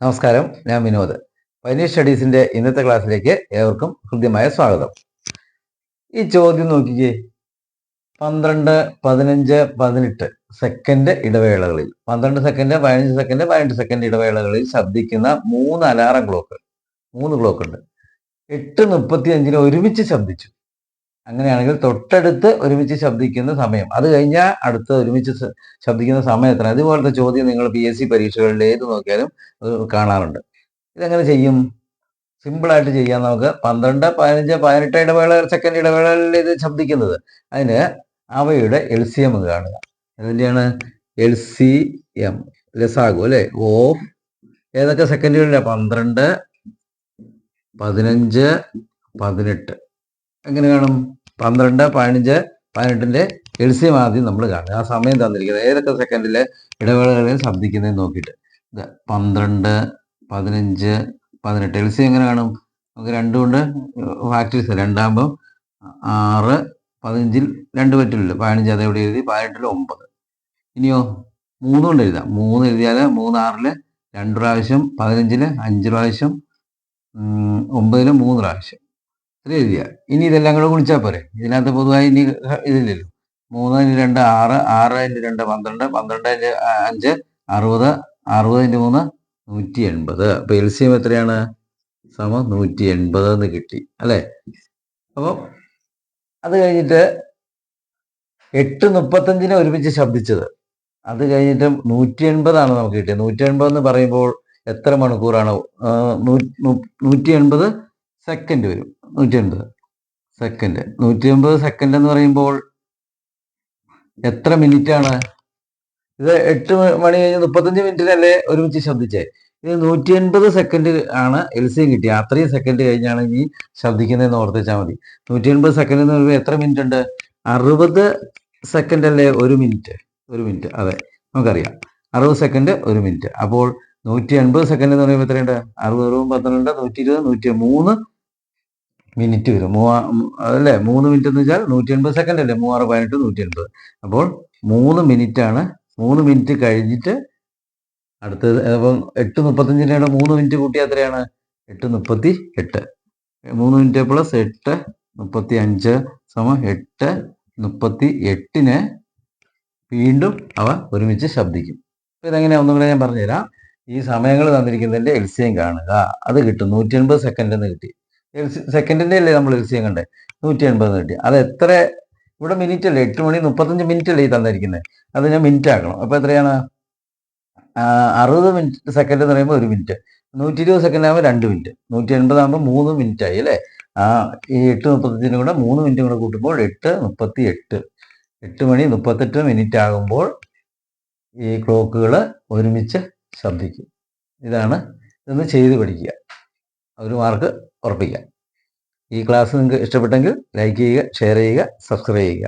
നമസ്കാരം, ഞാൻ വിനോദ്. പൈനീർ സ്റ്റഡീസിന്റെ ഇന്നത്തെ ക്ലാസ്സിലേക്ക് ഏവർക്കും ഹൃദ്യമായ സ്വാഗതം. ഈ ചോദ്യം നോക്കിക്കേ. 12, 15, 18 സെക്കൻഡ് ഇടവേളകളിൽ 12 സെക്കൻഡ്, 15 സെക്കൻഡ്, 18 സെക്കൻഡ് ഇടവേളകളിൽ ശബ്ദിക്കുന്ന 3 അലാറം ക്ലോക്ക്, 3 ക്ലോക്ക് ഉണ്ട്. 8:35 ഒരുമിച്ച് ശബ്ദിച്ചു. അങ്ങനെയാണെങ്കിൽ തൊട്ടടുത്ത് ഒരുമിച്ച് ശബ്ദിക്കുന്ന സമയം, അത് കഴിഞ്ഞാൽ അടുത്ത് ഒരുമിച്ച് ശബ്ദിക്കുന്ന സമയം എത്ര? ഇതുപോലത്തെ ചോദ്യം നിങ്ങൾ PSC പരീക്ഷകളിൽ ഏത് നോക്കിയാലും കാണാറുണ്ട്. ഇതെങ്ങനെ ചെയ്യും? സിമ്പിളായിട്ട് ചെയ്യാം. നമുക്ക് 12, 15, 18 സെക്കൻഡ് ഇടവേളകളിൽ ഇത് ശബ്ദിക്കുന്നത്. അതിന് അവയുടെ LCM കാണുക. അതിൻ്റെയാണ് LCM, ലസാഗു അല്ലേ? ഓഫ് ഏതൊക്കെ സെക്കൻഡുകളിലാണ്? 12, 15, 18. എങ്ങനെ കാണും? 12, 15, 18ന്റെ LCM ആദ്യം നമ്മൾ കാണുക. ആ സമയം തന്നിരിക്കുന്നത് ഏതൊക്കെ സെക്കൻഡിലെ ഇടവേളകളിൽ ശബ്ദിക്കുന്നതെന്ന് നോക്കിയിട്ട് 12, 15, 18 LCM എങ്ങനെ കാണും? നമുക്ക് 2 കൊണ്ട് ഫാക്ടറീസ്. 2 6, 15 2 പറ്റില്ലല്ലോ. 15 അതെവിടെ എഴുതി? 18 9. ഇനിയോ 3 കൊണ്ട് എഴുതാം. 3 എഴുതിയാൽ 3 6 2 പ്രാവശ്യം, 15 5 പ്രാവശ്യം, 9 3 പ്രാവശ്യം. ഇത് എഴുതിയ ഇനി ഇതെല്ലാം കൂടെ ഗുണിച്ചാൽ പോരെ? ഇതിനകത്ത് പൊതുവായി ഇനി ഇതില്ലല്ലോ. 3 × 2 6, 6 × 2 12, 12 × 5 60, 60 × 3 180. അപ്പൊ LCM എത്രയാണ്? 180 എന്ന് കിട്ടി അല്ലേ? അപ്പോൾ അത് കഴിഞ്ഞിട്ട് 8:35 ഒരുമിച്ച് ശബ്ദിച്ചത്. അത് കഴിഞ്ഞിട്ട് 180 നമുക്ക് കിട്ടിയത്. 180 എന്ന് പറയുമ്പോൾ എത്ര മണിക്കൂറാണ്? 180 സെക്കൻഡ് വരും. 180 സെക്കൻഡ്. 180 സെക്കൻഡ് എന്ന് പറയുമ്പോൾ എത്ര മിനിറ്റ് ആണ്? ഇത് 8 മണി കഴിഞ്ഞ് 35 മിനിറ്റിനല്ലേ ഒരുമിച്ച് ശബ്ദിച്ചേ? ഇത് 180 സെക്കൻഡ് ആണ് LCM കിട്ടിയ. അത്രയും സെക്കൻഡ് കഴിഞ്ഞാണ് ഇനി ശബ്ദിക്കുന്നതെന്ന് ഓർത്ത് വെച്ചാൽ മതി. 180 സെക്കൻഡ് എന്ന് പറയുമ്പോൾ എത്ര മിനിറ്റ് ഉണ്ട്? 60 സെക്കൻഡ് അല്ലേ ഒരു മിനിറ്റ്? ഒരു മിനിറ്റ്, അതെ, നമുക്കറിയാം. 60 സെക്കൻഡ് ഒരു മിനിറ്റ്. അപ്പോൾ 180 സെക്കൻഡ് എന്ന് പറയുമ്പോൾ എത്രയുണ്ട്? 60, 12, 120, 103 മിനിറ്റ് വരും. അല്ലേ? 3 മിനിറ്റ് എന്ന് വെച്ചാൽ 180 സെക്കൻഡ് അല്ലേ? 3 6 18 180. അപ്പോൾ 3 മിനിറ്റ് ആണ്. 3 മിനിറ്റ് കഴിഞ്ഞിട്ട് അടുത്തത്. അപ്പം 8:35 3 മിനിറ്റ് കൂട്ടി എത്രയാണ്? 8:38. 3 മിനിറ്റ് പ്ലസ് 8:35 8:38 വീണ്ടും അവ ഒരുമിച്ച് ശബ്ദിക്കും. അപ്പോൾ ഇതെങ്ങനെയാണ് ഒന്നുകൂടെ ഞാൻ പറഞ്ഞുതരാം. ഈ സമയങ്ങൾ തന്നിരിക്കുന്നതിൻ്റെ LCM കാണുക. അത് കിട്ടും. 180 സെക്കൻഡ് എന്ന് കിട്ടി. സെക്കൻഡിൻ്റെ അല്ലേ നമ്മൾ LCM കണ്ടേ? 180 എന്ന് കിട്ടി. അത് എത്ര? ഇവിടെ മിനിറ്റ് അല്ലേ? 8 മണി 35 മിനിറ്റ് അല്ലേ ഈ തന്നിരിക്കുന്നത്? അത് ഞാൻ മിനിറ്റ് ആക്കണം. അപ്പോൾ എത്രയാണ്? 60 സെക്കൻഡ് എന്ന് പറയുമ്പോൾ 1 മിനിറ്റ്. 120 സെക്കൻഡ് ആകുമ്പോൾ 2 മിനിറ്റ്. 180 ആകുമ്പോൾ 3 മിനിറ്റ് ആയി അല്ലേ? ഈ 8:35 കൂടെ 3 മിനിറ്റ് കൂടെ കൂട്ടുമ്പോൾ 8:38. 8 മണി 38 മിനിറ്റ് ആകുമ്പോൾ ഈ ക്ലോക്കുകൾ ഒരുമിച്ച് ശബ്ദിക്കും. ഇതാണ്. ഇതൊന്ന് ചെയ്ത് പഠിക്കുക. ഒരു മാർക്ക് ഉറപ്പിക്കുക. ഈ ക്ലാസ് നിങ്ങൾക്ക് ഇഷ്ടപ്പെട്ടെങ്കിൽ ലൈക്ക് ചെയ്യുക, ഷെയർ ചെയ്യുക, സബ്സ്ക്രൈബ് ചെയ്യുക.